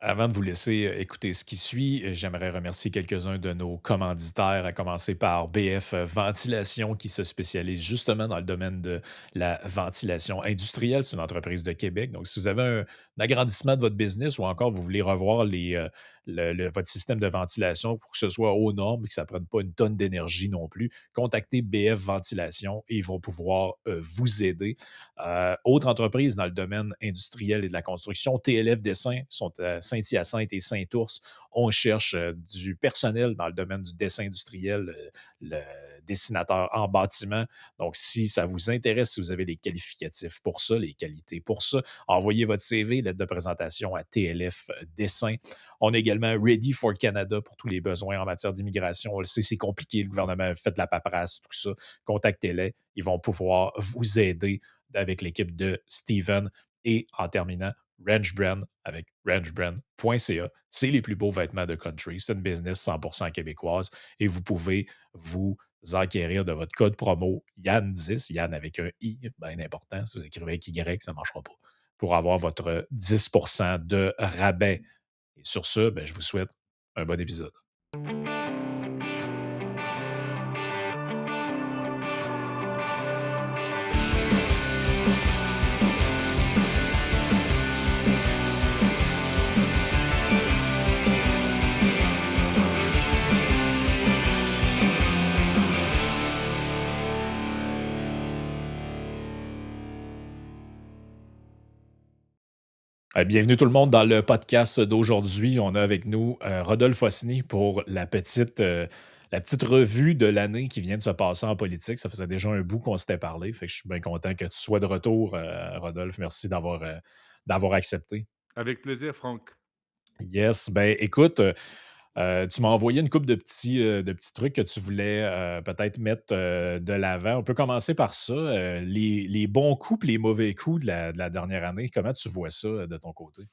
Avant de vous laisser écouter ce qui suit, j'aimerais remercier quelques-uns de nos commanditaires, à commencer par BF Ventilation, qui se spécialise justement dans le domaine de la ventilation industrielle. C'est une entreprise de Québec. Donc, si vous avez un agrandissement de votre business ou encore vous voulez revoir votre système de ventilation pour que ce soit aux normes et que ça ne prenne pas une tonne d'énergie non plus, contactez BF Ventilation et ils vont pouvoir vous aider. Autre entreprise dans le domaine industriel et de la construction, TLF Dessin, sont à Saint-Hyacinthe et Saint-Ours. On cherche du personnel dans le domaine du dessin industriel, le dessinateur en bâtiment. Donc, si ça vous intéresse, si vous avez les qualificatifs pour ça, les qualités pour ça, envoyez votre CV, lettre de présentation à TLF Dessin. On a également Ready for Canada pour tous les besoins en matière d'immigration. On le sait, c'est compliqué, le gouvernement fait de la paperasse, tout ça. Contactez-les, ils vont pouvoir vous aider avec l'équipe de Steven. Et en terminant, Ranch Brand avec ranchbrand.ca. C'est les plus beaux vêtements de country. C'est une business 100% québécoise et vous pouvez vous enquérir de votre code promo Yann10, Yann avec un I, bien important. Si vous écrivez avec Y, ça ne marchera pas. Pour avoir votre 10% de rabais. Et sur ce, ben, je vous souhaite un bon épisode. Bienvenue tout le monde dans le podcast d'aujourd'hui. On a avec nous Rodolphe Osny pour la petite revue de l'année qui vient de se passer en politique. Ça faisait déjà un bout qu'on s'était parlé. Fait que je suis bien content que tu sois de retour, Rodolphe. Merci d'avoir accepté. Avec plaisir, Franck. Yes, ben écoute, tu m'as envoyé une couple de petits trucs que tu voulais peut-être mettre de l'avant. On peut commencer par ça. Les bons coups et les mauvais coups de la dernière année. Comment tu vois ça de ton côté?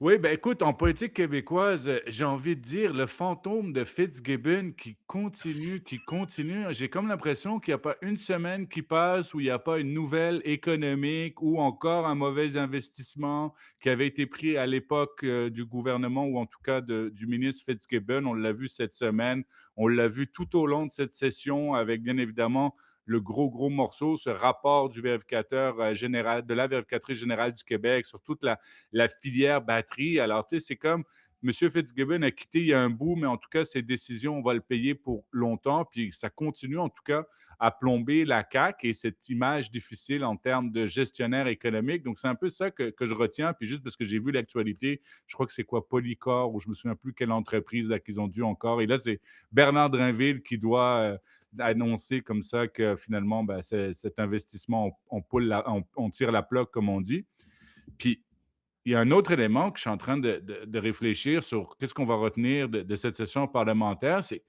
Oui, ben écoute, en politique québécoise, j'ai envie de dire le fantôme de Fitzgibbon qui continue, qui continue. J'ai comme l'impression qu'il n'y a pas une semaine qui passe où il n'y a pas une nouvelle économique ou encore un mauvais investissement qui avait été pris à l'époque du gouvernement ou en tout cas du ministre Fitzgibbon. On l'a vu cette semaine, on l'a vu tout au long de cette session avec bien évidemment le gros morceau, ce rapport du vérificateur général, de la vérificatrice générale du Québec sur toute la filière batterie. Alors, tu sais, c'est comme M. Fitzgibbon a quitté il y a un bout, mais en tout cas, ses décisions, on va le payer pour longtemps. Puis ça continue, en tout cas, à plomber la CAQ et cette image difficile en termes de gestionnaire économique. Donc, c'est un peu ça que je retiens. Puis juste parce que j'ai vu l'actualité, je crois que c'est quoi, Polycor, ou je me souviens plus quelle entreprise là, qu'ils ont dû encore. Et là, c'est Bernard Drinville qui doit annoncer comme ça que finalement, ben, cet investissement, on tire la plug, comme on dit. Puis il y a un autre élément que je suis en train de réfléchir sur qu'est-ce qu'on va retenir de cette session parlementaire, c'est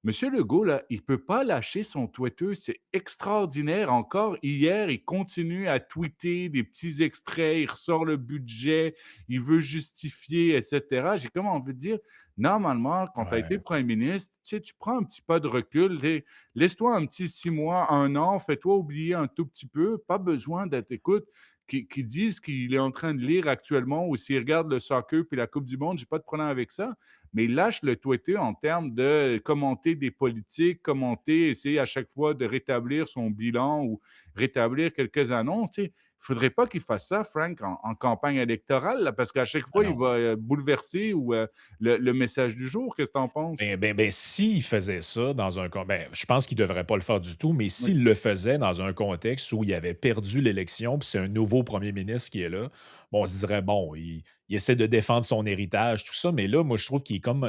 Monsieur Legault, là, il ne peut pas lâcher son Twitter. C'est extraordinaire. Encore hier, il continue à tweeter des petits extraits, il ressort le budget, il veut justifier, etc. J'ai comme envie de dire, normalement, quand tu as été Ouais. premier ministre, tu sais, tu prends un petit pas de recul, laisse-toi un petit 6 mois, un an, fais-toi oublier un tout petit peu. Pas besoin d'être, écoute, qui disent qu'il est en train de lire actuellement ou s'il regarde le soccer puis la Coupe du Monde, j'ai pas de problème avec ça, mais il lâche le Twitter en termes de commenter des politiques, commenter, essayer à chaque fois de rétablir son bilan ou rétablir quelques annonces. Tu sais, il ne faudrait pas qu'il fasse ça, Frank, en campagne électorale, là, parce qu'à chaque Ah fois, il non. va bouleverser ou, le message du jour. Qu'est-ce que tu en penses? Ben, s'il faisait ça dans ben, je pense qu'il ne devrait pas le faire du tout, mais Oui. s'il le faisait dans un contexte où il avait perdu l'élection, puis c'est un nouveau premier ministre qui est là, bon, on se dirait, bon, il essaie de défendre son héritage, tout ça, mais là, moi, je trouve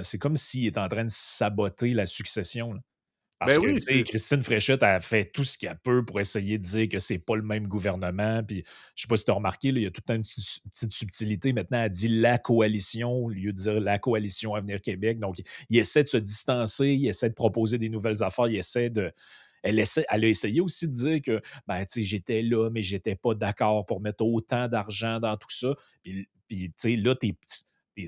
c'est comme s'il est en train de saboter la succession, là. Parce Ben que, tu oui, sais, c'est Christine Fréchette a fait tout ce qu'elle peut pour essayer de dire que c'est pas le même gouvernement. Puis, je sais pas si tu as remarqué, là, il y a toute une petite subtilité. Maintenant, elle dit la coalition au lieu de dire la coalition Avenir Québec. Donc, il essaie de se distancer, il essaie de proposer des nouvelles affaires, elle a essayé aussi de dire que, ben, tu sais, j'étais là, mais j'étais pas d'accord pour mettre autant d'argent dans tout ça. Puis, tu sais, là,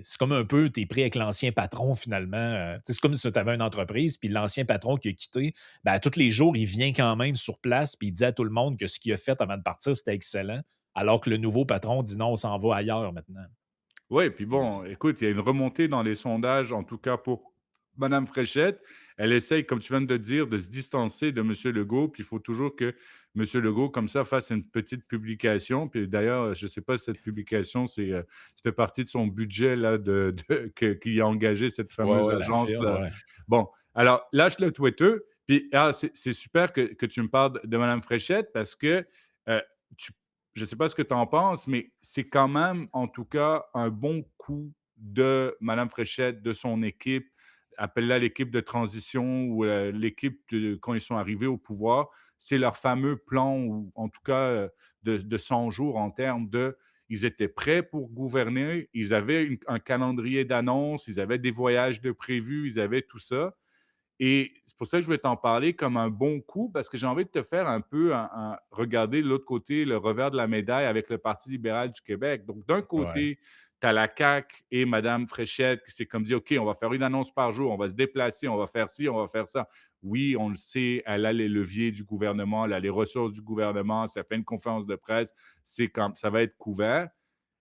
c'est comme un peu, tu es pris avec l'ancien patron finalement. Tu sais, c'est comme si tu avais une entreprise, puis l'ancien patron qui a quitté, ben, tous les jours, il vient quand même sur place, puis il dit à tout le monde que ce qu'il a fait avant de partir, c'était excellent, alors que le nouveau patron dit non, on s'en va ailleurs maintenant. Ouais, puis bon, écoute, il y a une remontée dans les sondages, en tout cas pour madame Fréchette. Elle essaye, comme tu viens de dire, de se distancer de monsieur Legault, puis il faut toujours que monsieur Legault, comme ça, fasse une petite publication. Puis d'ailleurs, je ne sais pas si cette publication, ça fait partie de son budget là de que qui a engagé cette Ouais, fameuse ouais, la firme, agence-là. ouais. Bon, alors lâche le Twitter, puis c'est super que tu me parles de madame Fréchette parce que, tu je ne sais pas ce que tu en penses, mais c'est quand même, en tout cas, un bon coup de Madame Fréchette, de son équipe, appelle-la l'équipe de transition ou l'équipe quand ils sont arrivés au pouvoir. C'est leur fameux plan, ou en tout cas de 100 jours en termes de... Ils étaient prêts pour gouverner, ils avaient un calendrier d'annonces, ils avaient des voyages de prévus, ils avaient tout ça. Et c'est pour ça que je voulais t'en parler comme un bon coup, parce que j'ai envie de te faire un peu regarder de l'autre côté, le revers de la médaille avec le Parti libéral du Québec. Donc, d'un Ouais. côté, tu as la CAQ et Mme Fréchette qui s'est comme dit: OK, on va faire une annonce par jour, on va se déplacer, on va faire ci, on va faire ça. Oui, on le sait, elle a les leviers du gouvernement, elle a les ressources du gouvernement, ça fait une conférence de presse, c'est comme ça va être couvert.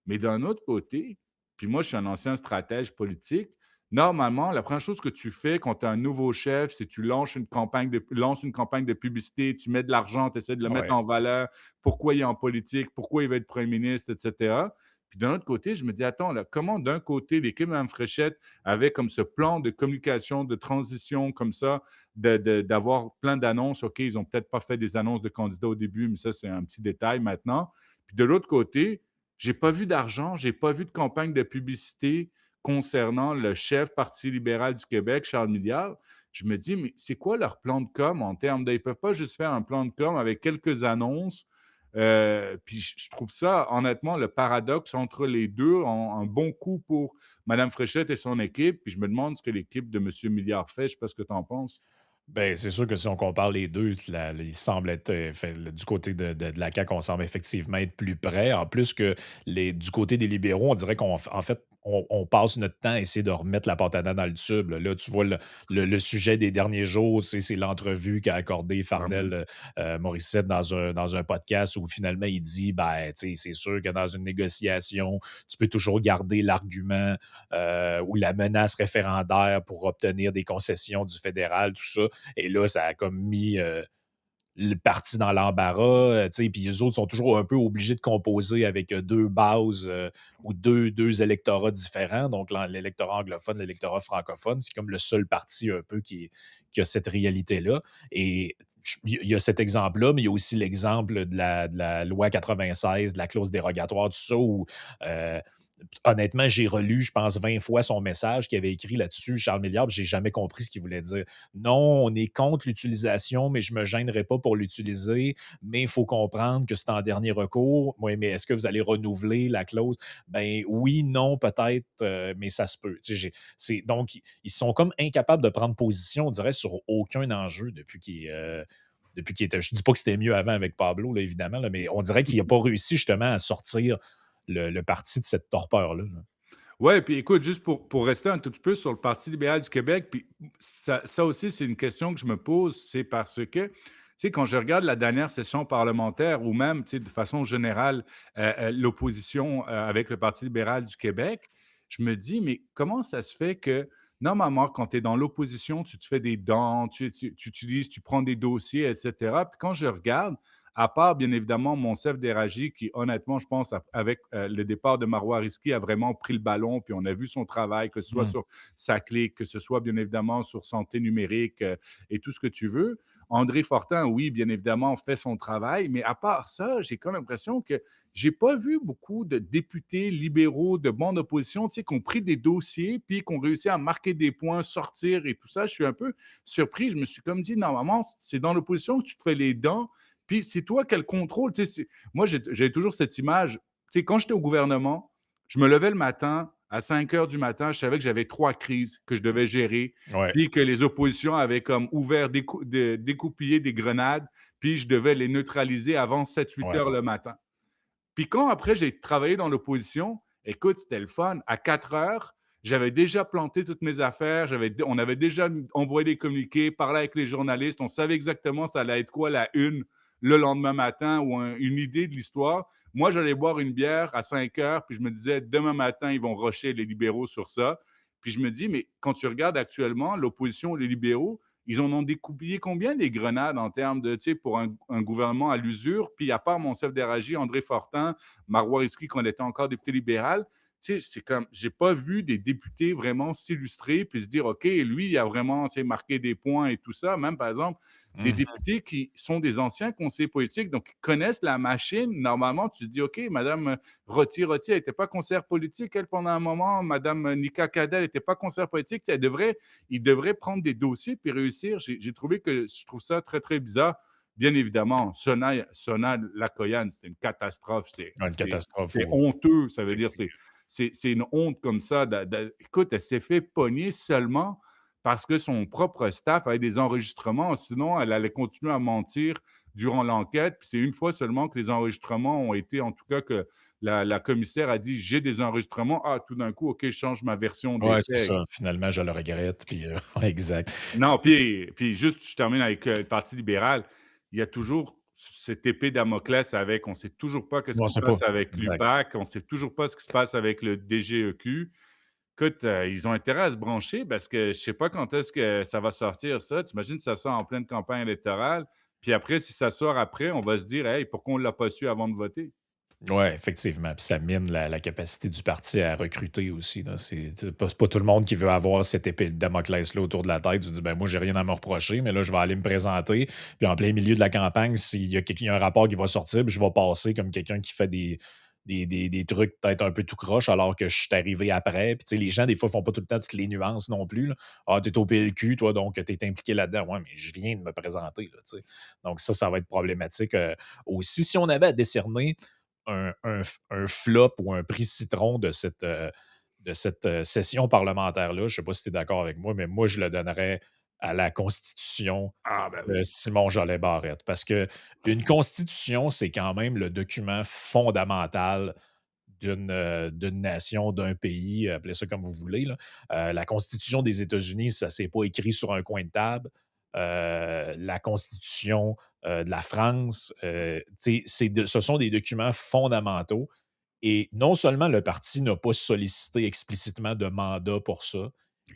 Mais d'un autre côté, puis moi, je suis un ancien stratège politique. Normalement, la première chose que tu fais quand tu as un nouveau chef, c'est tu lances une campagne de publicité, tu mets de l'argent, tu essaies de le mettre Ouais. en valeur, pourquoi il est en politique, pourquoi il va être premier ministre, et cetera. Puis d'un autre côté, je me dis: «Attends là, comment d'un côté l'équipe de Mme Fréchette avait comme ce plan de communication, de transition comme ça, d'avoir plein d'annonces». OK, ils ont peut-être pas fait des annonces de candidats au début, mais ça, c'est un petit détail maintenant. Puis de l'autre côté, j'ai pas vu d'argent, j'ai pas vu de campagne de publicité concernant le chef Parti libéral du Québec, Charles Milliard. Je me dis: «Mais c'est quoi leur plan de com en termes de...» Ils peuvent pas juste faire un plan de com avec quelques annonces, puis je trouve ça honnêtement le paradoxe entre les 2, un bon coup pour Mme Fréchette et son équipe, puis je me demande ce que l'équipe de monsieur Milliard fait. Je sais pas ce que tu en penses? Ben, c'est sûr que si on compare les 2, ils semblent être, du côté de la CAQ, on semble effectivement être plus près. En plus que du côté des libéraux, on dirait en fait, on passe notre temps à essayer de remettre la pâte à dents dans le tube. Là, tu vois, le sujet des derniers jours, c'est l'entrevue qu'a accordé Vraiment. Fardel Morissette dans un podcast où finalement il dit, ben, tu sais, c'est sûr que dans une négociation, tu peux toujours garder l'argument ou la menace référendaire pour obtenir des concessions du fédéral, tout ça. Et là, ça a comme mis le parti dans l'embarras, tu sais, puis les autres sont toujours un peu obligés de composer avec 2 bases, ou deux électorats différents, donc l'électorat anglophone, l'électorat francophone. C'est comme le seul parti un peu qui a cette réalité-là. Et il y a cet exemple-là, mais il y a aussi l'exemple de la loi 96, de la clause dérogatoire, tout ça, où honnêtement, j'ai relu, je pense, 20 fois son message qu'il avait écrit là-dessus, Charles Milliard, puis j'ai jamais compris ce qu'il voulait dire. Non, on est contre l'utilisation, mais je me gênerai pas pour l'utiliser, mais il faut comprendre que c'est en dernier recours. Oui, mais est-ce que vous allez renouveler la clause? Ben oui, non, peut-être, mais ça se peut. Tu sais, donc, ils sont comme incapables de prendre position, on dirait, sur aucun enjeu depuis qu'il était. Je dis pas que c'était mieux avant avec Pablo, là, évidemment, là, mais on dirait qu'il n'a pas réussi justement à sortir le parti de cette torpeur-là. Là. Ouais, puis écoute, juste pour rester un tout petit peu sur le Parti libéral du Québec, puis ça aussi, c'est une question que je me pose, c'est parce que, tu sais, quand je regarde la dernière session parlementaire ou même, tu sais, de façon générale, l'opposition, avec le Parti libéral du Québec, je me dis: «Mais comment ça se fait que, normalement, quand tu es dans l'opposition, tu te fais des dents, tu utilises, tu prends des dossiers et cetera». Puis quand je regarde, à part, bien évidemment, Monsef Déragi qui, honnêtement, je pense, avec le départ de Marois Risky, a vraiment pris le ballon. Puis on a vu son travail, que ce soit Mmh. sur sa clé, que ce soit, bien évidemment, sur santé numérique et tout ce que tu veux. André Fortin, oui, bien évidemment, fait son travail. Mais à part ça, j'ai comme l'impression que j'ai pas vu beaucoup de députés libéraux de bande opposition, tu sais, qui ont pris des dossiers, puis qui ont réussi à marquer des points, sortir et tout ça. Je suis un peu surpris. Je me suis comme dit, normalement, c'est dans l'opposition que tu te fais les dents, puis c'est toi qui as le contrôle. Tu sais, moi, j'avais toujours cette image. Tu sais, quand j'étais au gouvernement, je me levais le matin, à 5 heures du matin, je savais que j'avais 3 crises que je devais gérer, Ouais, puis que les oppositions avaient comme ouvert, découpillé des grenades, puis je devais les neutraliser avant 7-8 ouais, heures le matin. Puis quand après j'ai travaillé dans l'opposition, écoute, c'était le fun. À 4 heures, j'avais déjà planté toutes mes affaires, on avait déjà envoyé des communiqués, parlé avec les journalistes, on savait exactement ça allait être quoi la une le lendemain matin ou une idée de l'histoire. Moi, j'allais boire une bière à 5 heures, puis je me disais, demain matin, ils vont rusher les libéraux sur ça. Puis je me dis, mais quand tu regardes actuellement l'opposition, les libéraux, ils en ont découpillé combien des grenades en termes de, tu sais, pour un gouvernement à l'usure. Puis à part Monsef Déragi, André Fortin, Marois Risky, quand on était encore député libéral, tu sais, c'est comme, j'ai pas vu des députés vraiment s'illustrer puis se dire, OK, lui, il a vraiment, tu sais, marqué des points et tout ça. Même, par exemple, des Mhm. députés qui sont des anciens conseillers politiques, donc qui connaissent la machine. Normalement, tu te dis, OK, Madame Roti, elle n'était pas conseillère politique, elle, pendant un moment. Madame Nika Kadel n'était pas conseillère politique. Il devrait prendre des dossiers puis réussir. J'ai trouvé que je trouve ça très, très bizarre. Bien évidemment, Sona Lakoyan, c'était une catastrophe. Ouais, une catastrophe, C'est honteux. Ça veut dire, effectivement. c'est une honte comme ça. Écoute, elle s'est fait pogner seulement parce que son propre staff avait des enregistrements. Sinon, elle allait continuer à mentir durant l'enquête. Puis c'est une fois seulement que les enregistrements ont été, en tout cas, que la commissaire a dit j'ai des enregistrements. Ah, tout d'un coup, OK, je change ma version des Ouais, c'est faits. ça. Finalement, je le regrette, puis ouais, exact. Non, puis juste, je termine avec le Parti libéral. Il y a toujours cette épée Damoclès avec, on ne sait toujours pas qu'est-ce On qui se sait pas. passe avec Exact. l'UPAC, on ne sait toujours pas ce qui se passe avec le DGEQ. Écoute, ils ont intérêt à se brancher parce que je ne sais pas quand est-ce que ça va sortir ça. Tu imagines ça sort en pleine campagne électorale, puis après, si ça sort après, on va se dire: «Hey, pourquoi on ne l'a pas su avant de voter?» Ouais, effectivement. Puis ça mine la capacité du parti à recruter aussi, là. C'est pas tout le monde qui veut avoir cette épée de Damoclès-là autour de la tête. Tu dis, ben moi, j'ai rien à me reprocher, mais là, je vais aller me présenter. Puis en plein milieu de la campagne, il y a un rapport qui va sortir, puis je vais passer comme quelqu'un qui fait des trucs peut-être un peu tout croche alors que je suis arrivé après. Puis tu sais, les gens, des fois, font pas tout le temps toutes les nuances non plus, là. Ah, t'es au PLQ, toi, donc t'es impliqué là-dedans. Ouais, mais je viens de me présenter, là, tu sais. Donc ça va être problématique aussi. Si on avait à décerner un flop ou un prix citron de cette session parlementaire-là. Je ne sais pas si tu es d'accord avec moi, mais moi, je le donnerais à la Constitution Ah ben de oui, Simon Jolet Barrette. Parce que une Constitution, c'est quand même le document fondamental d'une nation, d'un pays, appelez ça comme vous voulez, là. La Constitution des États-Unis, ça ne s'est pas écrit sur un coin de table. La Constitution de la France, ce sont des documents fondamentaux. Et non seulement le parti n'a pas sollicité explicitement de mandat pour ça,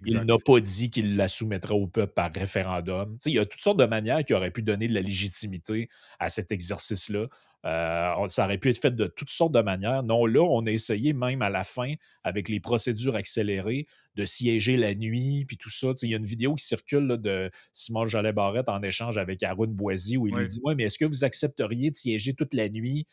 il n'a exact. pas dit qu'il la soumettrait au peuple par référendum. Tu sais, il y a toutes sortes de manières qui auraient pu donner de la légitimité à cet exercice-là. Ça aurait pu être fait de toutes sortes de manières. Non, là, on a essayé même à la fin, avec les procédures accélérées, de siéger la nuit, puis tout ça. Tu sais, il y a une vidéo qui circule là, de Simon Jolet Barrette en échange avec Haroun Boisy où il lui Oui. dit ouais, mais est-ce que vous accepteriez de siéger toute la nuit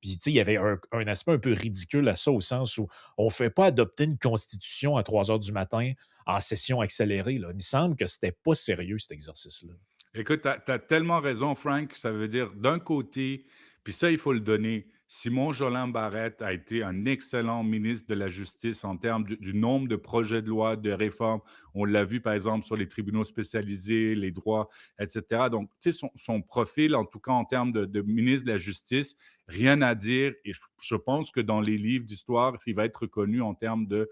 puis, tu sais, il y avait un aspect un peu ridicule à ça, au sens où on ne fait pas adopter une constitution à 3 heures du matin en session accélérée, là. Il me semble que c'était pas sérieux, cet exercice-là. Écoute, tu as tellement raison, Frank. Ça veut dire, d'un côté, puis ça, il faut le donner, Simon Jolin Barrette a été un excellent ministre de la Justice en termes du nombre de projets de loi, de réformes. On l'a vu, par exemple, sur les tribunaux spécialisés, les droits, etc. Donc, tu sais, son profil, en tout cas en termes de ministre de la Justice, rien à dire. Et je pense que dans les livres d'histoire, il va être reconnu en termes de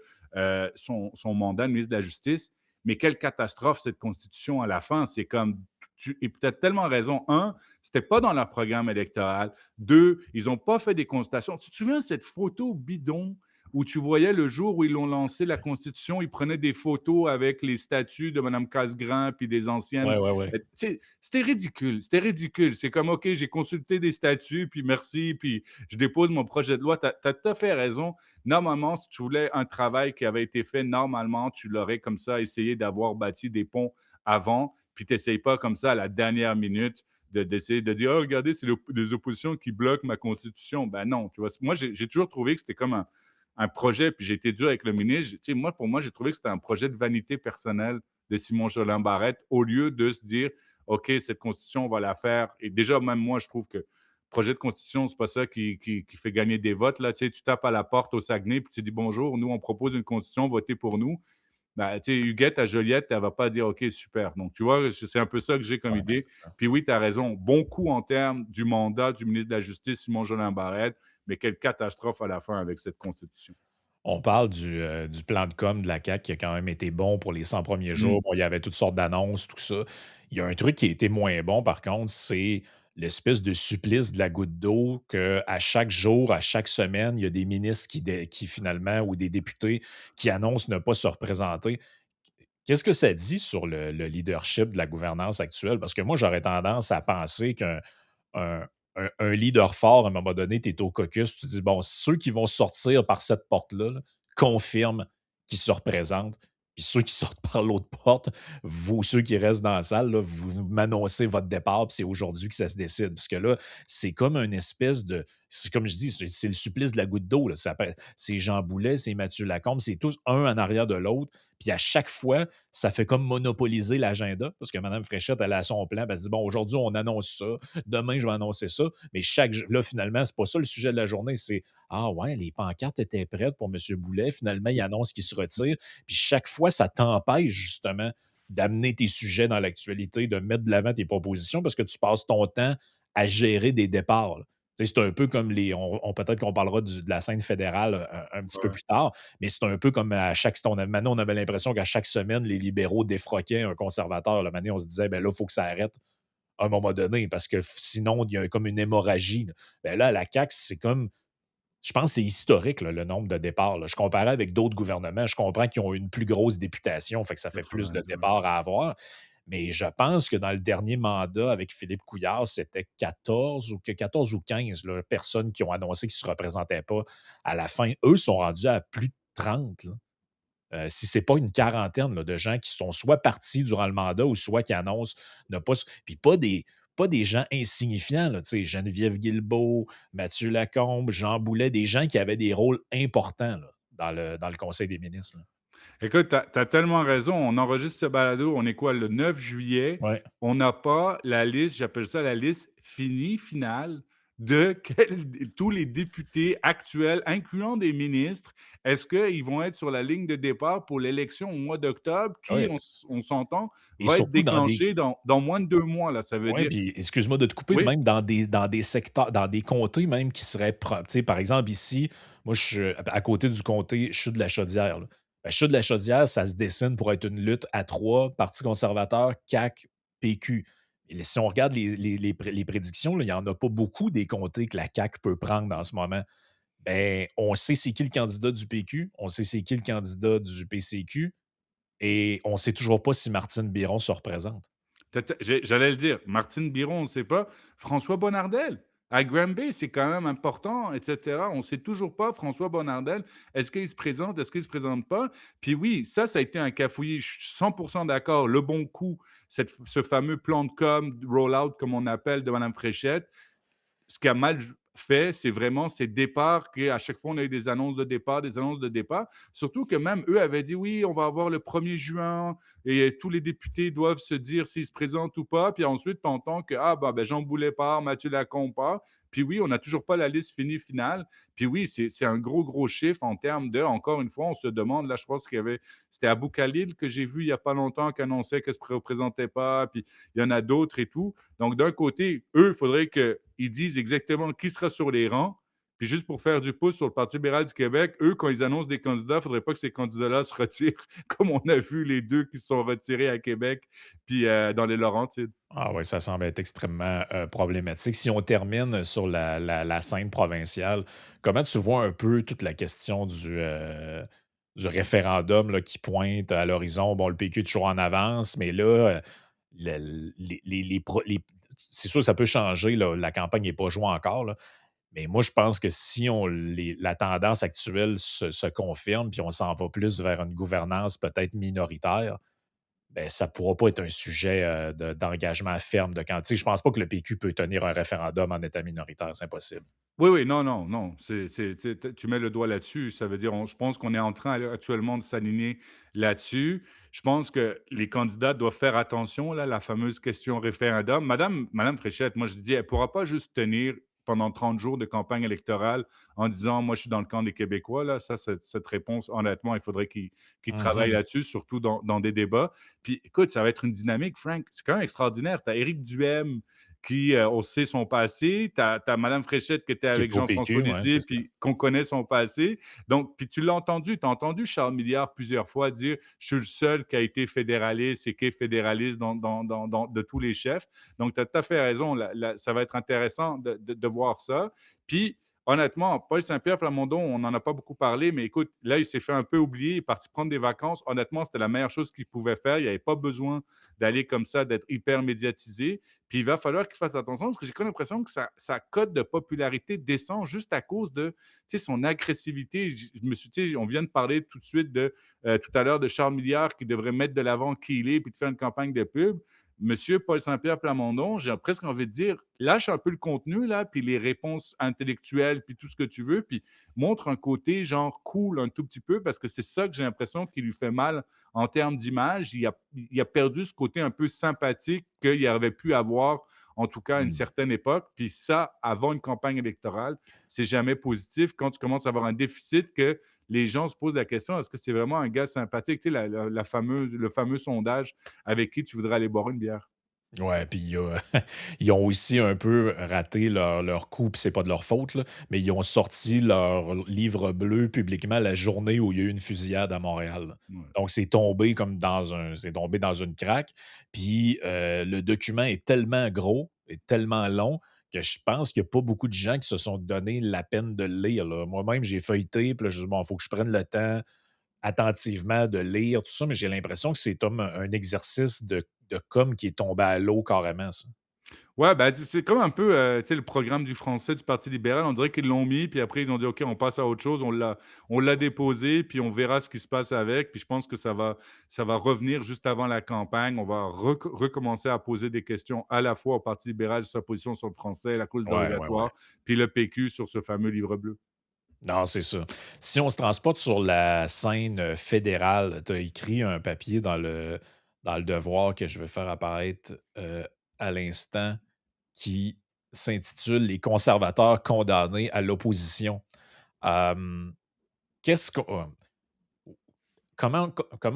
son mandat de ministre de la Justice. Mais quelle catastrophe cette constitution à la fin. C'est comme et peut-être tellement raison. Un, c'était pas dans leur programme électoral. Deux, ils n'ont pas fait des consultations. Tu te souviens de cette photo bidon où tu voyais le jour où ils l'ont lancé, la Constitution, ils prenaient des photos avec les statues de Mme Casgrain puis des anciennes. Ouais, ouais, ouais. Tu sais, c'était ridicule. C'était ridicule. C'est comme, OK, j'ai consulté des statuts, puis merci, puis je dépose mon projet de loi. Tu as tout à fait raison. Normalement, si tu voulais un travail qui avait été fait normalement, tu l'aurais comme ça essayé d'avoir bâti des ponts avant, puis tu n'essayes pas comme ça à la dernière minute d'essayer de dire, oh, regardez, c'est les oppositions qui bloquent ma constitution. Ben non, tu vois. Moi, j'ai toujours trouvé que c'était comme un projet, puis j'ai été dur avec le ministre. Tu sais, moi, pour moi, j'ai trouvé que c'était un projet de vanité personnelle de Simon Jolin Barrette, au lieu de se dire, OK, cette constitution, on va la faire. Et déjà, même moi, je trouve que projet de constitution, c'est pas ça qui fait gagner des votes. Là. Tu sais, tu tapes à la porte au Saguenay, puis tu dis bonjour, nous, on propose une constitution, votez pour nous. Ben, tu sais, Huguette à Joliette, elle va pas dire OK, super. Donc, tu vois, c'est un peu ça que j'ai comme Ouais, idée. c'est ça. Puis oui, tu as raison. Bon coup en termes du mandat du ministre de la Justice, Simon Jolin Barrette, mais quelle catastrophe à la fin avec cette constitution. On parle du plan de com de la CAQ qui a quand même été bon pour les 100 premiers jours. Mmh. Bon, il y avait toutes sortes d'annonces, tout ça. Il y a un truc qui a été moins bon, par contre, c'est l'espèce de supplice de la goutte d'eau qu'à chaque jour, à chaque semaine, il y a des ministres qui finalement ou des députés qui annoncent ne pas se représenter. Qu'est-ce que ça dit sur le leadership de la gouvernance actuelle? Parce que moi, j'aurais tendance à penser qu'un un un leader fort, à un moment donné, tu es au caucus, tu dis: «Bon, ceux qui vont sortir par cette porte-là, là, confirment qu'ils se représentent, puis ceux qui sortent par l'autre porte, vous, ceux qui restent dans la salle, là, vous m'annoncez votre départ, puis c'est aujourd'hui que ça se décide». Parce que là, c'est comme une espèce de c'est comme je dis, c'est le supplice de la goutte d'eau, là. C'est Jean Boulet, c'est Mathieu Lacombe, c'est tous un en arrière de l'autre, puis à chaque fois, ça fait comme monopoliser l'agenda parce que Mme Fréchette, elle a son plan, puis elle se dit: «Bon, aujourd'hui, on annonce ça, demain, je vais annoncer ça». Mais là, finalement, c'est pas ça le sujet de la journée, c'est: «Ah ouais, les pancartes étaient prêtes pour M. Boulet, finalement, il annonce qu'il se retire». Puis chaque fois, ça t'empêche justement d'amener tes sujets dans l'actualité, de mettre de l'avant tes propositions parce que tu passes ton temps à gérer des départs, là. Tu sais, c'est un peu comme peut-être qu'on parlera de la scène fédérale un petit peu Ouais. plus tard, mais c'est un peu comme à chaque maintenant, on avait l'impression qu'à chaque semaine, les libéraux défroquaient un conservateur. Là, maintenant, on se disait: «Ben là, il faut que ça arrête à un moment donné parce que sinon, il y a comme une hémorragie, là». Ben là, à la CAQ, c'est comme je pense que c'est historique, là, le nombre de départs, là. Je comparais avec d'autres gouvernements, je comprends qu'ils ont une plus grosse députation, fait que ça fait plus de 80, ouais. départs à avoir, mais je pense que dans le dernier mandat avec Philippe Couillard, c'était 14 ou 15 là, personnes qui ont annoncé qu'ils ne se représentaient pas à la fin. Eux sont rendus à plus de 30 là. Si c'est pas une quarantaine là, de gens qui sont soit partis durant le mandat ou soit qui annoncent ne pas s puis pas des gens insignifiants, là, tu sais, Geneviève Guilbeault, Mathieu Lacombe, Jean Boulet, des gens qui avaient des rôles importants, là, dans le conseil des ministres, là. Écoute, tu as tellement raison. On enregistre ce balado, on est quoi, le 9 juillet? Ouais. On n'a pas la liste, j'appelle ça la liste finie, finale, de tous les députés actuels, incluant des ministres. Est-ce qu'ils vont être sur la ligne de départ pour l'élection au mois d'octobre, qui, Ouais on s'entend, et va être surtout dans des déclenchée dans moins de 2 mois, là. Ça veut ouais, dire puis excuse-moi de te couper, oui, même dans des secteurs dans des comtés même qui seraient tu sais, par exemple, ici, moi, je suis à côté du comté, je suis de la Chaudière, là. Ben, je suis de la Chaudière, ça se dessine pour être une lutte à 3, Parti conservateur, CAQ, PQ. Et si on regarde les prédictions, là, il y en a pas beaucoup des comtés que la CAQ peut prendre en ce moment. Ben, on sait c'est qui le candidat du PQ, on sait c'est qui le candidat du PCQ et on sait toujours pas si Martine Biron se représente. j'allais le dire, Martine Biron, on ne sait pas. François Bonnardel, à Granby, c'est quand même important, et cetera. On ne sait toujours pas, François Bonnardel, est-ce qu'il se présente, est-ce qu'il ne se présente pas? Puis oui, ça a été un cafouillis. Je suis 100 d'accord. Le bon coup, ce fameux plan de com, roll-out, comme on appelle, de Mme Fréchette, ce qui a mal fait, c'est vraiment ces départs qu'à chaque fois, on a eu des annonces de départ, des annonces de départ. Surtout que même eux avaient dit: «Oui, on va avoir le 1er juin et tous les députés doivent se dire s'ils se présentent ou pas». Puis ensuite, tu entends que, ah, bah, ben, Jean Boulet part, Mathieu Lacombe part. Puis oui, on n'a toujours pas la liste finie finale. Puis oui, c'est un gros, gros chiffre en termes de encore une fois, on se demande, là, je pense qu'il y avait c'était Abou Khalil que j'ai vu il y a pas longtemps qui annonçait qu'elle ne se représentait pas, puis il y en a d'autres et tout. Donc, d'un côté, eux, il faudrait qu'ils disent exactement qui sera sur les rangs. Puis juste pour faire du pouce sur le Parti libéral du Québec, eux, quand ils annoncent des candidats, il ne faudrait pas que ces candidats-là se retirent, comme on a vu les deux qui se sont retirés à Québec, puis dans les Laurentides. Ah ouais, ça semble être extrêmement, problématique. Si on termine sur la scène provinciale, comment tu vois un peu toute la question du référendum là, qui pointe à l'horizon? Bon, le PQ est toujours en avance, mais là, les c'est sûr que ça peut changer, là, la campagne n'est pas jouée encore, là, mais moi, je pense que si la tendance actuelle se confirme, puis on s'en va plus vers une gouvernance peut-être minoritaire, ben, ça pourra pas être un sujet, d'engagement ferme de quand tu sais, je pense pas que le PQ peut tenir un référendum en état minoritaire, c'est impossible. Oui, oui, non, non, non, tu mets le doigt là-dessus. Ça veut dire, je pense qu'on est en train actuellement de s'aligner là-dessus. Je pense que les candidats doivent faire attention, là, la fameuse question référendum. Madame Fréchette, moi, je dis, elle ne pourra pas juste tenir pendant 30 jours de campagne électorale en disant, moi, je suis dans le camp des Québécois. Là, ça, cette réponse, honnêtement, il faudrait qu'il travaille Mmh. là-dessus, surtout dans des débats. Puis, écoute, ça va être une dynamique, Frank. C'est quand même extraordinaire. Tu as Éric Duhem on sait son passé. Tu as Mme Fréchette qui était Qui avec est au Jean-François PQ, ouais, Lisée, c'est ça. puis qu'on connaît son passé. Donc, puis tu l'as entendu, tu as entendu Charles Milliard plusieurs fois dire: «Je suis le seul qui a été fédéraliste et qui est fédéraliste de tous les chefs». Donc, tu as tout à fait raison. Ça va être intéressant de voir ça. Puis, honnêtement, Paul Saint-Pierre Plamondon, on n'en a pas beaucoup parlé, mais écoute, là, il s'est fait un peu oublier, il est parti prendre des vacances. Honnêtement, c'était la meilleure chose qu'il pouvait faire. Il n'y avait pas besoin d'aller comme ça, d'être hyper médiatisé. Puis il va falloir qu'il fasse attention parce que j'ai comme l'impression que sa cote de popularité descend juste à cause de son agressivité. Je me suis, on vient de parler tout de suite tout à l'heure de Charles Milliard qui devrait mettre de l'avant qui il est puis de faire une campagne de pub. Monsieur Paul Saint-Pierre Plamondon, j'ai presque envie de dire, lâche un peu le contenu, là, puis les réponses intellectuelles, puis tout ce que tu veux, puis montre un côté genre cool un tout petit peu, parce que c'est ça que j'ai l'impression qui lui fait mal en termes d'image. Il a perdu ce côté un peu sympathique qu'il aurait pu avoir, en tout cas à une Mmh. certaine époque. Puis ça, avant une campagne électorale, c'est jamais positif quand tu commences à avoir un déficit que les gens se posent la question, est-ce que c'est vraiment un gars sympathique? Tu sais, le fameux sondage avec qui tu voudrais aller boire une bière. Ouais, puis il y a ils ont aussi un peu raté leur coup, puis c'est pas de leur faute, là, mais ils ont sorti leur livre bleu publiquement la journée où il y a eu une fusillade à Montréal. Ouais. Donc c'est tombé dans une craque, puis, le document est tellement gros et tellement long que je pense qu'il y a pas beaucoup de gens qui se sont donné la peine de le lire, là. Moi-même, j'ai feuilleté, puis là, je dis: «Bon, il faut que je prenne le temps attentivement de lire tout ça», mais j'ai l'impression que c'est comme un exercice de com qui est tombé à l'eau carrément, ça. Ouais, bah, c'est comme un peu, tu sais, le programme du français du Parti libéral. On dirait qu'ils l'ont mis, puis après ils ont dit: «OK, on passe à autre chose». On l'a déposé, puis on verra ce qui se passe avec. Puis je pense que ça va revenir juste avant la campagne. On va recommencer à poser des questions à la fois au Parti libéral sur sa position sur le français, la clause Ouais, ouais, ouais. dérogatoire, puis le PQ sur ce fameux livre bleu. Non, c'est ça. Si on se transporte sur la scène, fédérale, tu as écrit un papier dans le Devoir que je vais faire apparaître, à l'instant qui s'intitule «Les conservateurs condamnés à l'opposition». Hem, qu'est-ce qu'on comment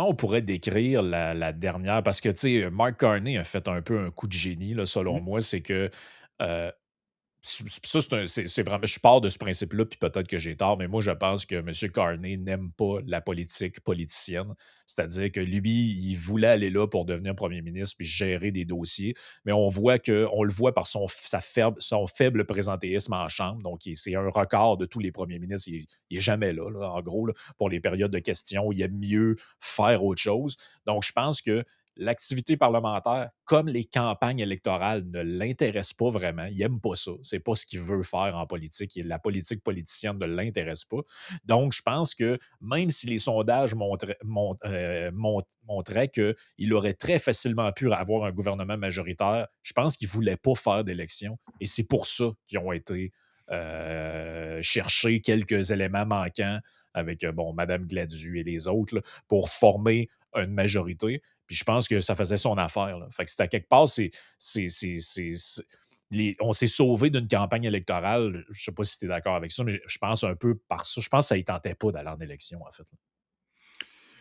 on pourrait décrire la dernière parce que, tu sais, Mark Carney a fait un peu un coup de génie, là, selon Mmh. moi. C'est que, heu ça, c'est vraiment je pars de ce principe-là, puis peut-être que j'ai tort, mais moi, je pense que M. Carney n'aime pas la politique politicienne. C'est-à-dire que lui, il voulait aller là pour devenir premier ministre puis gérer des dossiers, mais on le voit par son faible présentéisme en chambre. Donc, c'est un record de tous les premiers ministres. Il est jamais là, là, en gros, là, pour les périodes de questions. Il aime mieux faire autre chose. Donc, je pense que l'activité parlementaire, comme les campagnes électorales, ne l'intéressent pas vraiment. Il n'aime pas ça. C'est pas ce qu'il veut faire en politique. Et la politique politicienne ne l'intéresse pas. Donc, je pense que même si les sondages montraient qu'il aurait très facilement pu avoir un gouvernement majoritaire, je pense qu'il ne voulait pas faire d'élection. Et c'est pour ça qu'ils ont été chercher quelques éléments manquants avec bon, Mme Gladu et les autres là, pour former une majorité. Puis je pense que ça faisait son affaire, là. Fait que c'est à quelque part, c'est on s'est sauvé d'une campagne électorale. Je sais pas si tu es d'accord avec ça, mais je pense un peu par ça. Je pense que ça ne tentait pas d'aller en élection, en fait, là.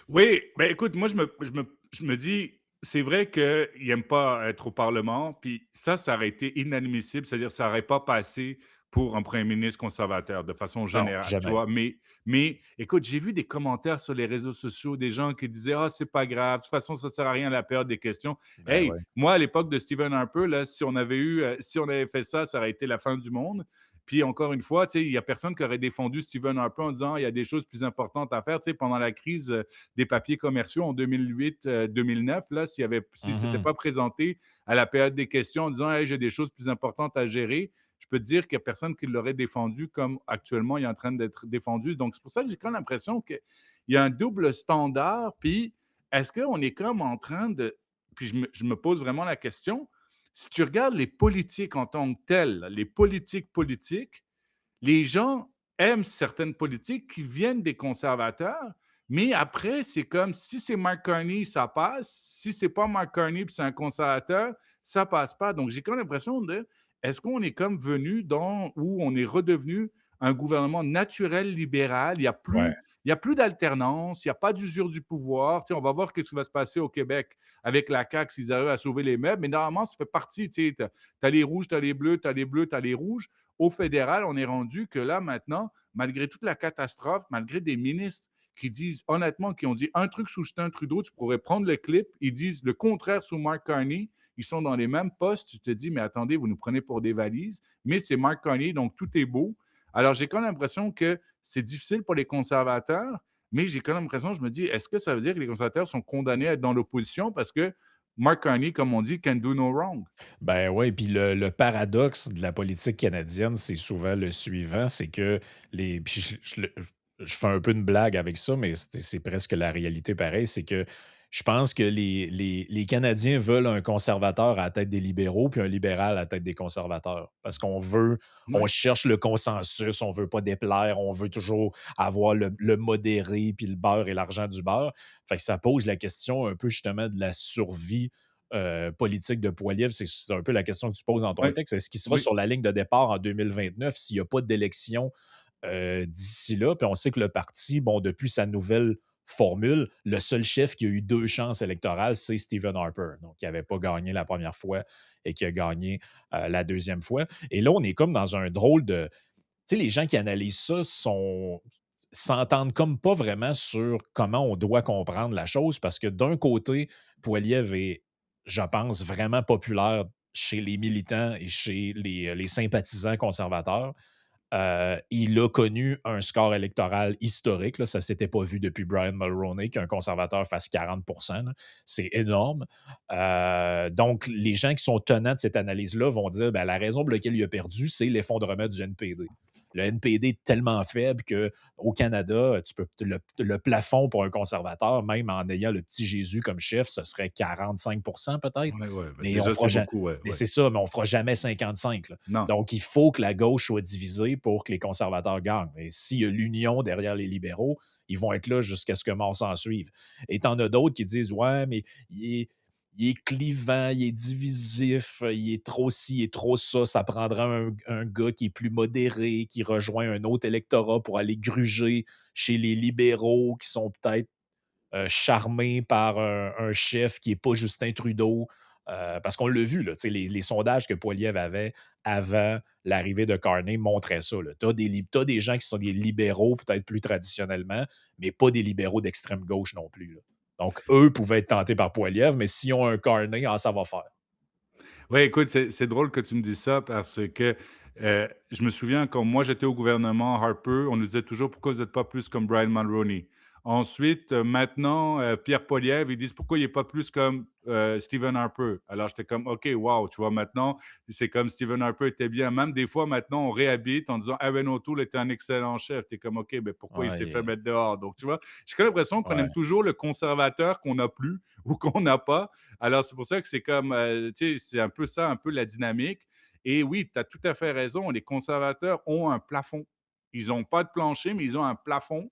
Oui, ben, écoute, moi, je me dis, c'est vrai qu'il n'aime pas être au Parlement, puis ça aurait été inadmissible, c'est-à-dire ça n'aurait pas passé pour un premier ministre conservateur de façon Non, générale, tu jamais. vois? Mais écoute, j'ai vu des commentaires sur les réseaux sociaux, des gens qui disaient: «Ah, c'est pas grave, de toute façon, ça sert à rien la période des questions». Ben Hey, ouais. moi, à l'époque de Stephen Harper, là, si on avait fait ça, ça aurait été la fin du monde. Puis encore une fois, tu sais, il y a personne qui aurait défendu Stephen Harper en disant: «Il y a des choses plus importantes à faire». Tu sais, pendant la crise, des papiers commerciaux en 2008, 2009, là, s'il ne s'était Mhm. pas présenté à la période des questions en disant: «Hey, j'ai des choses plus importantes à gérer», je peux te dire qu'il n'y a personne qui l'aurait défendu comme actuellement il est en train d'être défendu. Donc, c'est pour ça que j'ai quand même l'impression qu'il y a un double standard. Puis, est-ce qu'on est comme en train de. Puis, je me pose vraiment la question. Si tu regardes les politiques en tant que telles, les politiques, les gens aiment certaines politiques qui viennent des conservateurs, mais après, c'est comme si c'est Mark Carney, ça passe. Si c'est pas Mark Carney puis c'est un conservateur, ça passe pas. Donc, j'ai comme l'impression de est-ce qu'on est comme venu dans où on est redevenu un gouvernement naturel libéral? Il y a Ouais. plus il y a plus d'alternance, il y a pas d'usure du pouvoir. Tu sais, on va voir qu'est-ce qui va se passer au Québec avec la CAQ s'ils arrivent à sauver les meubles, mais normalement, ça fait partie, tu sais, tu les rouges, tu as les bleus, tu as les bleus, tu as les rouges. Au fédéral, on est rendu que là, maintenant, malgré toute la catastrophe, malgré des ministres qui disent honnêtement, qui ont dit un truc sous Justin Trudeau, tu pourrais prendre le clip, ils disent le contraire sous Mark Carney, ils sont dans les mêmes postes, tu te dis, mais attendez, vous nous prenez pour des valises, mais c'est Mark Carney, donc tout est beau. Alors, j'ai quand même l'impression que c'est difficile pour les conservateurs, mais j'ai quand même l'impression, je me dis, est-ce que ça veut dire que les conservateurs sont condamnés à être dans l'opposition parce que Mark Carney, comme on dit, can do no wrong? Ben ouais, puis le paradoxe de la politique canadienne, c'est souvent le suivant, c'est que les puis je fais un peu une blague avec ça, mais c'est presque la réalité pareil, c'est que je pense que les Canadiens veulent un conservateur à la tête des libéraux, puis un libéral à la tête des conservateurs. Parce on Oui, cherche le consensus, on veut pas déplaire, on veut toujours avoir le modéré, puis le beurre et l'argent du beurre. Fait que ça pose la question un peu justement de la survie politique de Poilievre, c'est un peu la question que tu poses dans ton oui, texte. Est-ce qu'il sera oui, sur la ligne de départ en 2029 s'il n'y a pas d'élection d'ici là? Puis on sait que le parti, bon, depuis sa nouvelle formule, le seul chef qui a eu 2 chances électorales, c'est Stephen Harper, donc qui n'avait pas gagné la première fois et qui a gagné la deuxième fois. Et là, on est comme dans un drôle de, tu sais, les gens qui analysent ça s'entendent comme pas vraiment sur comment on doit comprendre la chose parce que d'un côté, Poiliev est, je pense, vraiment populaire chez les militants et chez les sympathisants conservateurs. Il a connu un score électoral historique. Là, ça ne s'était pas vu depuis Brian Mulroney, qu'un conservateur fasse 40. Là. C'est énorme. Donc, les gens qui sont tenants de cette analyse-là vont dire ben, la raison pour laquelle il a perdu, c'est l'effondrement du NPD. Le NPD est tellement faible qu'au Canada, tu peux, le plafond pour un conservateur, même en ayant le petit Jésus comme chef, ce serait 45 peut-être. ouais, ouais, bah, Mais on déjà, fera c'est jamais. beaucoup, ouais, Mais ouais. c'est ça, mais on ne fera jamais 55. Là. Non. Donc, il faut que la gauche soit divisée pour que les conservateurs gagnent. Et s'il y a l'union derrière les libéraux, ils vont être là jusqu'à ce que mort s'en suive. Et t'en as d'autres qui disent ouais, mais il est clivant, il est divisif, il est trop ci, il est trop ça. Ça prendra un gars qui est plus modéré, qui rejoint un autre électorat pour aller gruger chez les libéraux qui sont peut-être charmé par un chef qui n'est pas Justin Trudeau. Parce qu'on l'a vu, là, les sondages que Poiliev avait avant l'arrivée de Carney montraient ça. Tu as des gens qui sont des libéraux, peut-être plus traditionnellement, mais pas des libéraux d'extrême gauche non plus. Là. Donc, eux pouvaient être tentés par Poiliev, mais s'ils ont un Carney, ah, ça va faire. Oui, écoute, c'est drôle que tu me dises ça parce que je me souviens quand moi j'étais au gouvernement Harper, on nous disait toujours pourquoi vous n'êtes pas plus comme Brian Mulroney. Ensuite, maintenant, Pierre Poilievre, ils disent pourquoi il n'est pas plus comme Stephen Harper. Alors j'étais comme, OK, wow, tu vois, maintenant, c'est comme Stephen Harper était bien. Même des fois, maintenant, on réhabite en disant Evan O'Toole était un excellent chef. Tu es comme, OK, mais pourquoi il s'est fait Ouais, mettre dehors? Donc, tu vois, j'ai comme l'impression qu'on ouais. aime toujours le conservateur qu'on n'a plus ou qu'on n'a pas. Alors, c'est pour ça que c'est comme, tu sais, c'est un peu ça, un peu la dynamique. Et oui, tu as tout à fait raison. Les conservateurs ont un plafond. Ils n'ont pas de plancher, mais ils ont un plafond.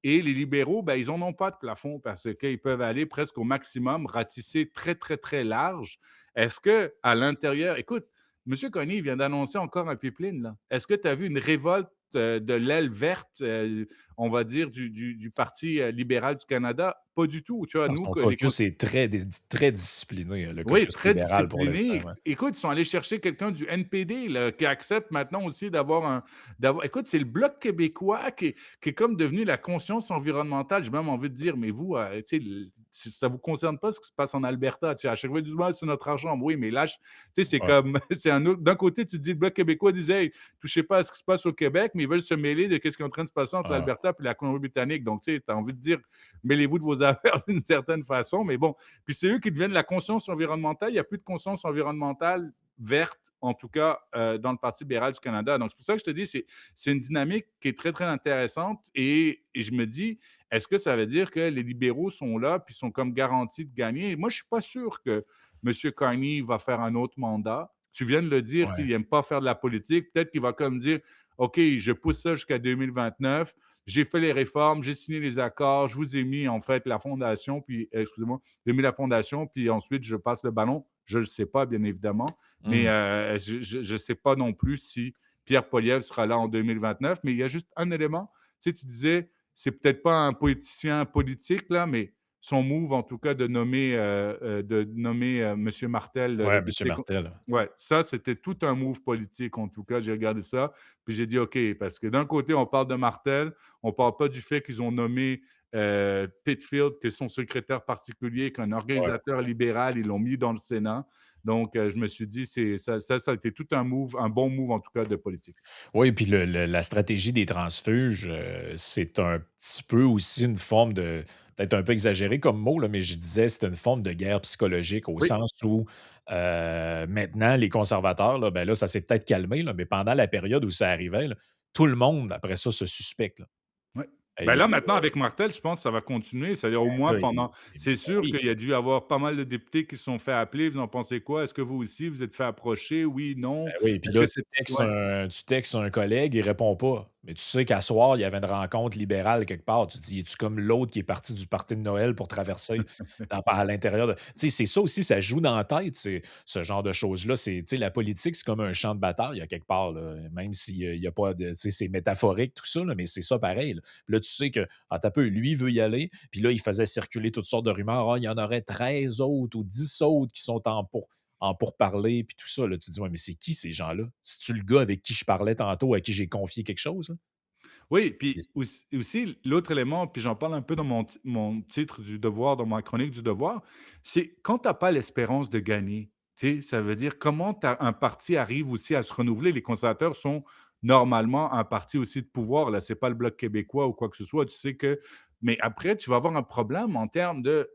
Et les libéraux, ben, ils n'en ont pas de plafond parce qu'ils peuvent aller presque au maximum, ratisser très, très, très large. Est-ce que à l'intérieur, écoute, M. Conny vient d'annoncer encore un pipeline, là. Est-ce que tu as vu une révolte de l'aile verte, on va dire, du Parti libéral du Canada? Pas du tout. Tu vois, Non, nous, son que les, caucus est très discipliné, le oui, caucus très libéral pour l'instant. discipliné. Ouais. Écoute, ils sont allés chercher quelqu'un du NPD là, qui accepte maintenant aussi d'avoir. Écoute, c'est le Bloc québécois qui est comme devenu la conscience environnementale. J'ai même envie de dire, mais vous, tu sais, ça ne vous concerne pas ce qui se passe en Alberta. Tu sais, à chaque fois, ils disent, ouais, c'est notre argent. Oui, mais là, tu sais, c'est Ouais, comme, c'est un autre. D'un côté, tu te dis, le Bloc québécois disait, hey, touchez pas à ce qui se passe au Québec, mais ils veulent se mêler de ce qui est en train de se passer entre ouais. l'Alberta et la Colombie-Britannique. Donc, tu sais, tu as envie de dire, mêlez-vous de vos affaires d'une certaine façon. Mais bon, puis c'est eux qui deviennent la conscience environnementale. Il n'y a plus de conscience environnementale verte, en tout cas, dans le Parti libéral du Canada. Donc, c'est pour ça que je te dis, c'est une dynamique qui est très, très intéressante. Et je me dis, est-ce que ça veut dire que les libéraux sont là puis sont comme garantis de gagner? Moi, je ne suis pas sûr que M. Carney va faire un autre mandat. Tu viens de le dire, il Ouais. n'aime pas faire de la politique. Peut-être qu'il va comme dire, OK, je pousse ça jusqu'à 2029. J'ai fait les réformes, j'ai signé les accords, je vous ai mis en fait la fondation, puis excusez-moi, j'ai mis la fondation, puis ensuite je passe le ballon. Je ne le sais pas, bien évidemment, mais Mmh. je ne sais pas non plus si Pierre Poilievre sera là en 2029. Mais il y a juste un élément. Tu sais, tu disais, c'est peut-être pas un politicien politique là, mais son move en tout cas de nommer, monsieur Martel, Ouais, monsieur député con Martel. ouais, ça c'était tout un move politique en tout cas. J'ai regardé ça, puis j'ai dit: «OK», parce que d'un côté on parle de Martel, on parle pas du fait qu'ils ont nommé, Pitfield, qui est son secrétaire particulier, qu'un Ouais. organisateur libéral, ils l'ont mis dans le Sénat. Donc, je me suis dit: «C'est ça a été tout un move, un bon move en tout cas de politique». Oui, puis la stratégie des transfuges, c'est un petit peu aussi une forme de peut-être un peu exagéré comme mot, là, mais je disais, c'est une forme de guerre psychologique au Oui, sens où, maintenant les conservateurs, là, ben, là, ça s'est peut-être calmé, là, mais pendant la période où ça arrivait, là, tout le monde après ça se suspecte, là. oui. Ben, Et là, maintenant avec Martel, je pense que ça va continuer. C'est-à-dire au moins là, pendant c'est ben sûr oui. qu'il y a dû avoir pas mal de députés qui se sont fait appeler. «Vous en pensez quoi? Est-ce que vous aussi vous êtes fait approcher? Oui, non? Ben oui, puis Est-ce que là, c'est» ouais. tu textes un collègue, il répond pas. Mais tu sais qu'à soir, il y avait une rencontre libérale quelque part. Tu te dis: «Es-tu comme l'autre qui est parti du party de Noël pour traverser à l'intérieur de» tu sais, c'est ça aussi, ça joue dans la tête, c'est ce genre de choses-là. Tu sais, la politique, c'est comme un champ de bataille à quelque part, là, même s'il y a pas de tu sais, c'est métaphorique tout ça, là, mais c'est ça pareil, là. Puis là, tu sais que, ah, tu peu, lui veut y aller, puis là, il faisait circuler toutes sortes de rumeurs. Ah, il y en aurait 13 autres ou 10 autres qui sont en pourparlers puis tout ça, là, tu te dis: «Ouais, mais c'est qui ces gens-là? C'est-tu le gars avec qui je parlais tantôt, à qui j'ai confié quelque chose, là?» Oui, Et puis aussi l'autre élément, puis j'en parle un peu dans mon titre du Devoir, dans ma chronique du Devoir, c'est quand tu as pas l'espérance de gagner, tu sais, ça veut dire comment un parti arrive aussi à se renouveler. Les conservateurs sont normalement un parti aussi de pouvoir, là, c'est pas le Bloc québécois ou quoi que ce soit. Tu sais que mais après, tu vas avoir un problème en termes de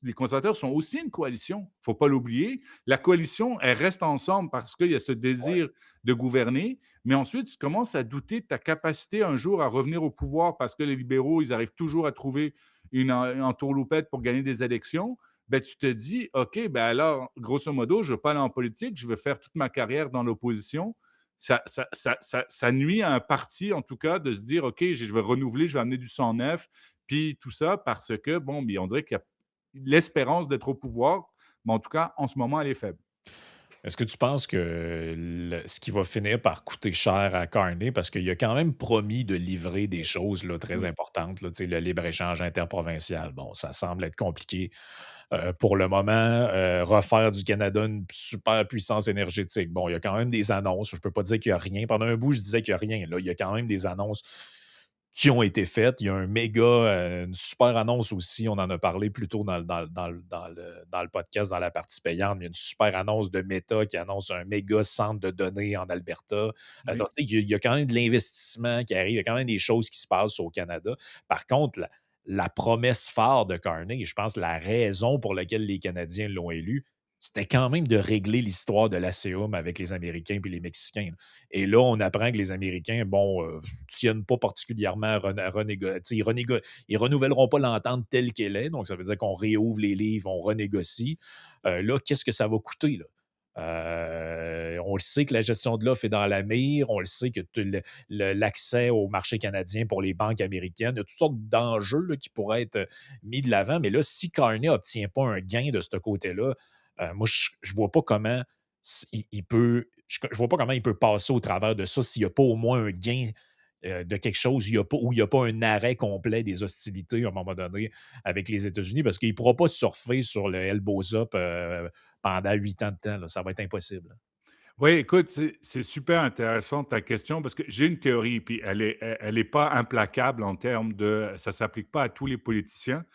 les conservateurs sont aussi une coalition, faut pas l'oublier. La coalition, elle reste ensemble parce qu'il y a ce désir de gouverner, mais ensuite, tu commences à douter de ta capacité un jour à revenir au pouvoir parce que les libéraux, ils arrivent toujours à trouver une entourloupette pour gagner des élections. Ben, tu te dis, OK, ben alors, grosso modo, je ne veux pas aller en politique, je veux faire toute ma carrière dans l'opposition. Ça nuit à un parti, en tout cas, de se dire, OK, je vais renouveler, je vais amener du sang neuf, puis tout ça, parce que, bon, ben, on dirait qu'il y a l'espérance d'être au pouvoir, mais en tout cas, en ce moment, elle est faible. est-ce que tu penses que ce qui va finir par coûter cher à Carney, parce qu'il a quand même promis de livrer des choses là, très Oui, importantes, là, tu sais, le libre-échange interprovincial, bon, ça semble être compliqué pour le moment. Refaire du Canada une super puissance énergétique, bon, il y a quand même des annonces, je ne peux pas dire qu'il n'y a rien. Pendant un bout, je disais qu'il n'y a rien. Là, il y a quand même des annonces qui ont été faites. Il y a un méga, une super annonce aussi, on en a parlé plus tôt dans le podcast, dans la partie payante. Il y a une super annonce de Meta qui annonce un méga centre de données en Alberta. Donc, oui. tu sais, il y a quand même de l'investissement qui arrive, il y a quand même des choses qui se passent au Canada. Par contre, la promesse phare de Carney, je pense la raison pour laquelle les Canadiens l'ont élu, c'était quand même de régler l'histoire de l'ACUM avec les Américains et les Mexicains. Et là, on apprend que les Américains, bon, tiennent pas particulièrement à tu sais, ils renouvelleront pas l'entente telle qu'elle est, donc ça veut dire qu'on réouvre les livres, on renégocie. Là, qu'est-ce que ça va coûter, là? On le sait que la gestion de l'offre est dans la mire, on le sait que l'accès au marché canadien pour les banques américaines, il y a toutes sortes d'enjeux là, qui pourraient être mis de l'avant, mais là, si Carney n'obtient pas un gain de ce côté-là, moi, je vois pas comment il peut je vois pas comment il peut passer au travers de ça s'il n'y a pas au moins un gain, de quelque chose, où il y a pas un arrêt complet des hostilités à un moment donné avec les États-Unis parce qu'il ne pourra pas surfer sur le elbows up, pendant 8 ans de temps, là. Ça va être impossible. Oui, écoute, c'est super intéressant ta question parce que j'ai une théorie, puis elle est pas implacable en termes de ça s'applique pas à tous les politiciens,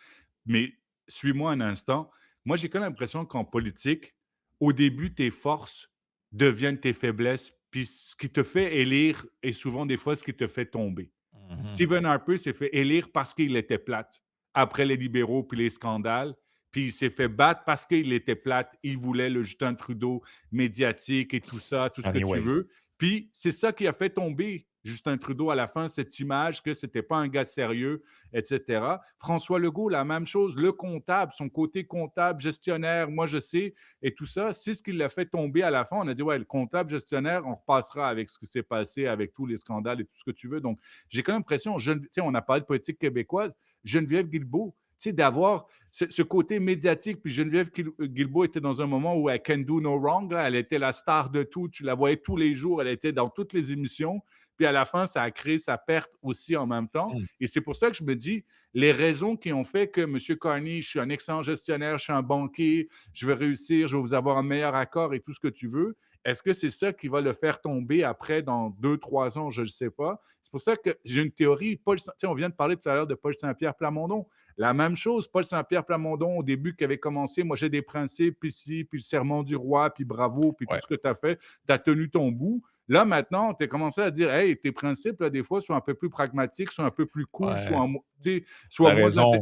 mais suis-moi un instant. Moi, j'ai comme l'impression qu'en politique, au début, tes forces deviennent tes faiblesses, puis ce qui te fait élire est souvent des fois ce qui te fait tomber. Mhm. Stephen Harper s'est fait élire parce qu'il était plate, après les libéraux puis les scandales, puis il s'est fait battre parce qu'il était plate. Il voulait le Justin Trudeau médiatique et tout ça, tout ce que tu Anyways. veux. Puis c'est ça qui a fait tomber Justin Trudeau à la fin, cette image que c'était pas un gars sérieux, et cetera. François Legault, la même chose, le comptable, son côté comptable, gestionnaire, moi je sais et tout ça, c'est ce qui l'a fait tomber à la fin. On a dit: «Ouais, le comptable, gestionnaire, on repassera avec ce qui s'est passé, avec tous les scandales et tout ce que tu veux». Donc j'ai quand même l'impression, on a parlé de politique québécoise, Geneviève Guilbeault, d'avoir ce côté médiatique. Puis Geneviève Guilbeault était dans un moment où elle can do no wrong. Là. Elle était la star de tout. Tu la voyais tous les jours. Elle était dans toutes les émissions. puis à la fin, ça a créé sa perte aussi en même temps. Mmh. Et c'est pour ça que je me dis, les raisons qui ont fait que M. Carney, je suis un excellent gestionnaire, je suis un banquier, je vais réussir, je vais vous avoir un meilleur accord et tout ce que tu veux. Est-ce que c'est ça qui va le faire tomber après dans 2, 3 ans? Je ne sais pas. C'est pour ça que j'ai une théorie. On vient de parler tout à l'heure de Paul Saint-Pierre Plamondon. La même chose, Paul Saint-Pierre Plamondon, au début, qui avait commencé, moi j'ai des principes, puis ci, puis le serment du roi, puis bravo, puis tout Ouais, ce que tu as fait, tu as tenu ton bout. Là, maintenant, tu as commencé à dire, hey, tes principes, là, des fois, sont un peu plus pragmatiques, sont un peu plus cool, ouais. soient T'as moins raison.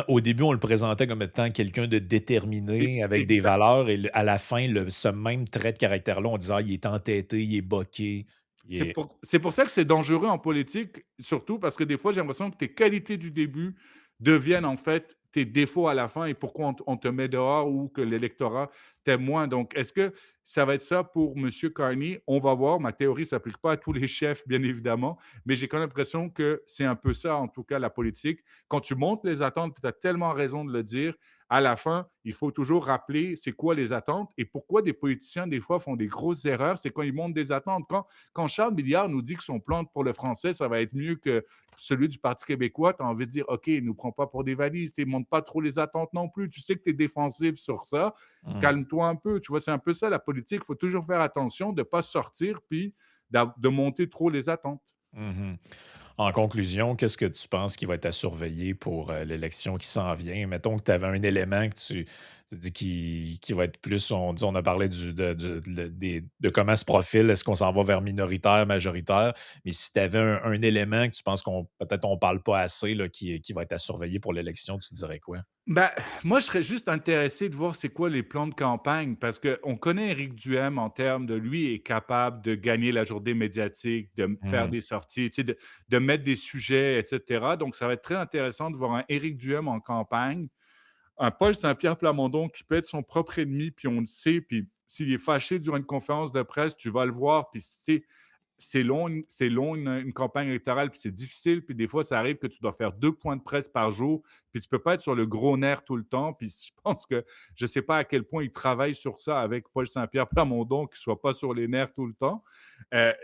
Au début, on le présentait comme étant quelqu'un de déterminé, avec des exact. valeurs, et à la fin, ce même trait de caractère-là, on disait: «Ah, il est entêté, il est boqué, il est». C'est pour ça que c'est dangereux en politique, surtout parce que des fois, j'ai l'impression que tes qualités du début deviennent en fait tes défauts à la fin et pourquoi on te met dehors ou que l'électorat t'aime moins. Donc, est-ce que ça va être ça pour M. Carney? On va voir. Ma théorie ne s'applique pas à tous les chefs, bien évidemment, mais j'ai quand même l'impression que c'est un peu ça, en tout cas, la politique. Quand tu montes les attentes, tu as tellement raison de le dire, à la fin, il faut toujours rappeler c'est quoi les attentes et pourquoi des politiciens, des fois, font des grosses erreurs. C'est quand ils montent des attentes. Quand Charles Milliard nous dit que son plan pour le français, ça va être mieux que celui du Parti québécois, tu as envie de dire, OK, ne nous prends pas pour des valises, ne monte pas trop les attentes non plus. Tu sais que tu es défensif sur ça, Mmh. calme-toi un peu. Tu vois, c'est un peu ça la politique. Il faut toujours faire attention de ne pas sortir puis de monter trop les attentes. Mmh. En conclusion, qu'est-ce que tu penses qui va être à surveiller pour, l'élection qui s'en vient? Mettons que tu avais un élément que tu dis qui va être plus, on a parlé de comment se profile, est-ce qu'on s'en va vers minoritaire, majoritaire? Mais si tu avais un élément que tu penses qu'on peut-être on parle pas assez là, qui va être à surveiller pour l'élection, tu dirais quoi? Ben, moi, je serais juste intéressé de voir c'est quoi les plans de campagne parce qu'on connaît Éric Duhem en termes de lui est capable de gagner la journée médiatique, de faire Mmh. des sorties, tu sais, de mettre des sujets, etc. Donc, ça va être très intéressant de voir un Éric Duhem en campagne, un Paul Saint-Pierre Plamondon qui peut être son propre ennemi, puis on le sait, puis s'il est fâché durant une conférence de presse, tu vas le voir, puis c'est long une campagne électorale, puis c'est difficile, puis des fois, ça arrive que tu dois faire 2 points de presse par jour, puis tu peux pas être sur le gros nerf tout le temps. Puis je pense que je sais pas à quel point il travaille sur ça avec Paul Saint-Pierre Plamondon, qu'il soit pas sur les nerfs tout le temps.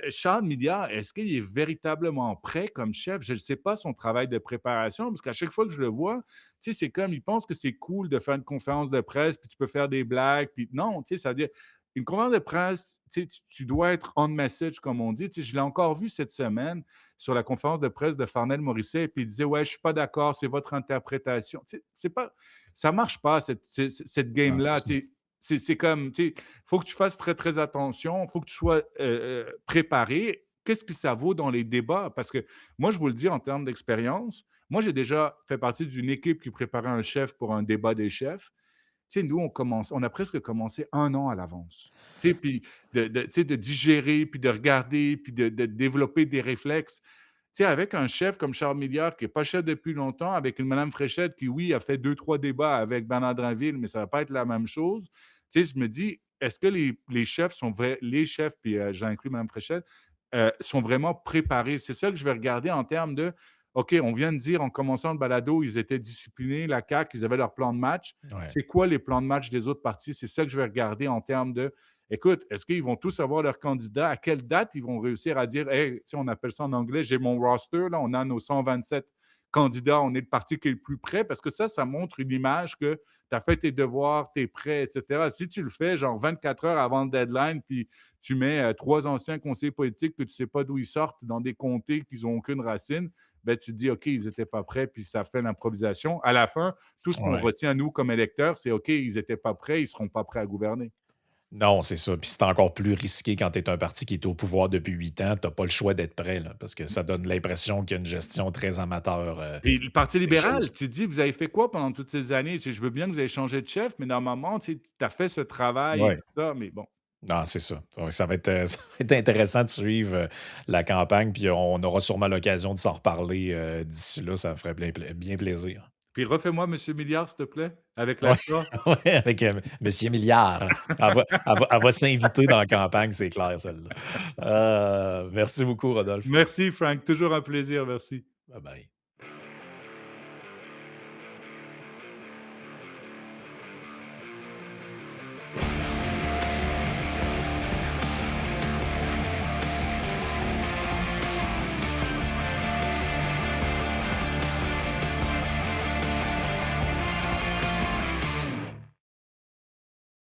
Charles Milliard, est-ce qu'il est véritablement prêt comme chef? Je ne sais pas son travail de préparation, parce qu'à chaque fois que je le vois, tu sais, c'est comme il pense que c'est cool de faire une conférence de presse, puis tu peux faire des blagues, puis non, tu sais, ça veut dire une conférence de presse, tu sais, tu dois être on message, comme on dit. Tu sais, je l'ai encore vu cette semaine sur la conférence de presse de Farnell Morisset, puis il disait, ouais, je suis pas d'accord, c'est votre interprétation. Tu sais, c'est pas, ça marche pas cette Ah, c'est game-là. ça. Tu sais. C'est comme, tu sais, faut que tu fasses très très attention, faut que tu sois préparé. Qu'est-ce que ça vaut dans les débats? Parce que moi, je vous le dis en termes d'expérience, moi, j'ai déjà fait partie d'une équipe qui préparait un chef pour un débat des chefs. Tu sais, nous, on a presque commencé 1 an à l'avance. Tu sais, puis tu sais, de digérer, puis de regarder, puis de développer des réflexes. Tu sais, avec un chef comme Charles Milliard, qui n'est pas chef depuis longtemps, avec une Madame Fréchette qui, oui, a fait 2, 3 débats avec Bernard Drinville, mais ça ne va pas être la même chose. Tu sais, je me dis, est-ce que les chefs sont vrais, les chefs, puis j'inclus Mme Fréchette, sont vraiment préparés? C'est ça que je vais regarder en termes de OK, on vient de dire en commençant le balado, ils étaient disciplinés, la CAQ, ils avaient leur plan de match. Ouais. C'est quoi les plans de match des autres partis? C'est ça que je vais regarder en termes de, écoute, est-ce qu'ils vont tous avoir leur candidat? À quelle date ils vont réussir à dire, hey, tu sais, on appelle ça en anglais, j'ai mon roster, là, on a nos 127 candidats, on est le parti qui est le plus près, parce que ça montre une image que tu as fait tes devoirs, tu es prêt, etc. Si tu le fais, genre 24 heures avant le deadline, puis tu mets 3 anciens conseillers politiques que tu ne sais pas d'où ils sortent dans des comtés qui n'ont aucune racine, ben, tu te dis, OK, ils n'étaient pas prêts, puis ça fait l'improvisation. À la fin, tout ce qu'on Ouais. retient, nous, comme électeurs, c'est OK, ils n'étaient pas prêts, ils ne seront pas prêts à gouverner. Non, c'est ça. Puis c'est encore plus risqué quand tu es un parti qui est au pouvoir depuis 8 ans. Tu pas le choix d'être prêt, là, parce que ça donne l'impression qu'il y a une gestion très amateur, Puis le Parti des choses. libéral, tu te dis, vous avez fait quoi pendant toutes ces années? Tu sais, je veux bien que vous ayez changé de chef, mais normalement, tu as fait ce travail et Ouais. tout ça, mais bon. Non, c'est ça. Ouais, ça va être, ça va être intéressant de suivre, la campagne, puis on aura sûrement l'occasion de s'en reparler, d'ici là. Ça me ferait bien plaisir. Puis refais-moi Monsieur Milliard, s'il te plaît, avec Ouais, l'accent. ouais, avec, monsieur Milliard. Elle va s'inviter dans la campagne, c'est clair, celle-là. Merci beaucoup, Rodolphe. Merci Frank, toujours un plaisir, merci. Bye bye.